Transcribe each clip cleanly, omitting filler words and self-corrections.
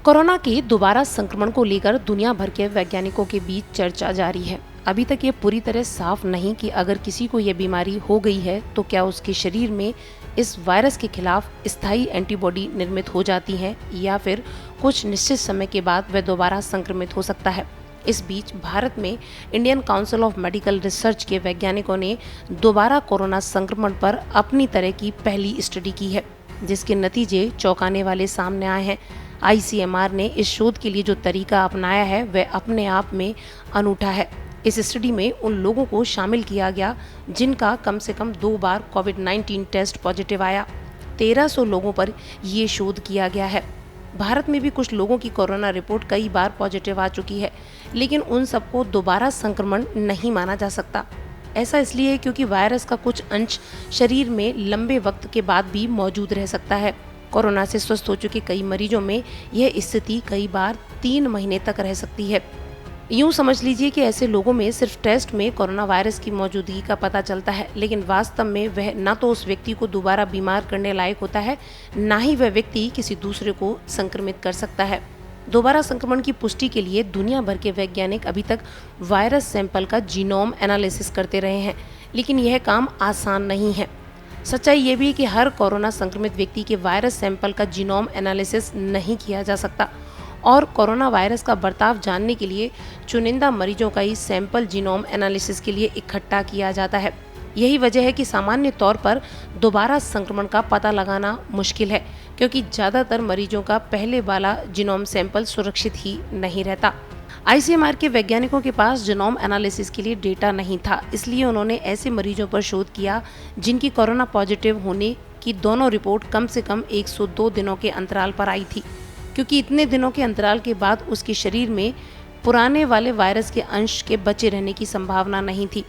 Corona के दोबारा संक्रमण को लेकर दुनिया भर के वैज्ञानिकों के बीच चर्चा जारी है। अभी तक ये पूरी तरह साफ नहीं कि अगर किसी को ये बीमारी हो गई है तो क्या उसके शरीर में इस वायरस के खिलाफ स्थायी एंटीबॉडी निर्मित हो जाती है या फिर कुछ निश्चित समय के बाद वह दोबारा संक्रमित हो सकता है। इस बीच भारत में Indian council of medical research के वैज्ञानिकों ने दोबारा कोरोना संक्रमण पर अपनी तरह की पहली स्टडी की है, जिसके नतीजे चौंकाने वाले सामने आए हैं। ICMR ने इस शोध के लिए जो तरीका अपनाया है वह अपने आप में अनूठा है। इस स्टडी में उन लोगों को शामिल किया गया जिनका कम से कम 2 बार कोविड-19 टेस्ट पॉजिटिव आया। 1300 लोगों पर ये शोध किया गया है। भारत में भी कुछ लोगों की कोरोना रिपोर्ट कई बार पॉजिटिव आ चुकी है, लेकिन उन सबको दोबारा संक्रमण नहीं माना जा सकता। ऐसा इसलिए है क्योंकि वायरस का कुछ अंश शरीर में लंबे वक्त के बाद भी मौजूद रह सकता है। कोरोना से स्वस्थ हो चुके कई मरीजों में यह स्थिति कई बार 3 महीने तक रह सकती है। यूं समझ लीजिए कि ऐसे लोगों में सिर्फ टेस्ट में कोरोना वायरस की मौजूदगी का पता चलता है, लेकिन वास्तव में वह न तो उस व्यक्ति को दोबारा बीमार करने लायक होता है, न ही वह व्यक्ति किसी दूसरे को संक्रमित कर सकता है। दोबारा संक्रमण की पुष्टि के लिए दुनिया भर के वैज्ञानिक अभी तक वायरस सैंपल का जीनोम एनालिसिस करते रहे हैं, लेकिन यह काम आसान नहीं है। सच्चाई ये भी है कि हर कोरोना संक्रमित व्यक्ति के वायरस सैंपल का जीनोम एनालिसिस नहीं किया जा सकता और कोरोना वायरस का बर्ताव जानने के लिए चुनिंदा मरीजों का ही सैंपल जीनोम एनालिसिस के लिए इकट्ठा किया जाता है। यही वजह है कि सामान्य तौर पर दोबारा संक्रमण का पता लगाना मुश्किल है, क्योंकि ज़्यादातर मरीजों का पहले वाला जीनोम सैंपल सुरक्षित ही नहीं रहता। ICMR के वैज्ञानिकों के पास जीनोम एनालिसिस के लिए डेटा नहीं था, इसलिए उन्होंने ऐसे मरीजों पर शोध किया जिनकी कोरोना पॉजिटिव होने की दोनों रिपोर्ट कम से कम 102 दिनों के अंतराल पर आई थी, क्योंकि इतने दिनों के अंतराल के बाद उसके शरीर में पुराने वाले वायरस के अंश के बचे रहने की संभावना नहीं थी।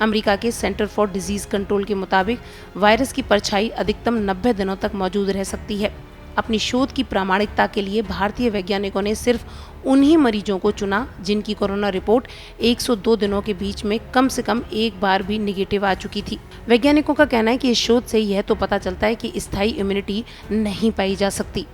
अमेरिका के सेंटर फॉर डिजीज कंट्रोल के मुताबिक वायरस की परछाई अधिकतम 90 दिनों तक मौजूद रह सकती है। अपनी शोध की प्रामाणिकता के लिए भारतीय वैज्ञानिकों ने सिर्फ उन्हीं मरीजों को चुना जिनकी कोरोना रिपोर्ट 102 दिनों के बीच में कम से कम एक बार भी निगेटिव आ चुकी थी। वैज्ञानिकों का कहना है कि इस शोध से यह तो पता चलता है कि स्थायी इम्यूनिटी नहीं पाई जा सकती।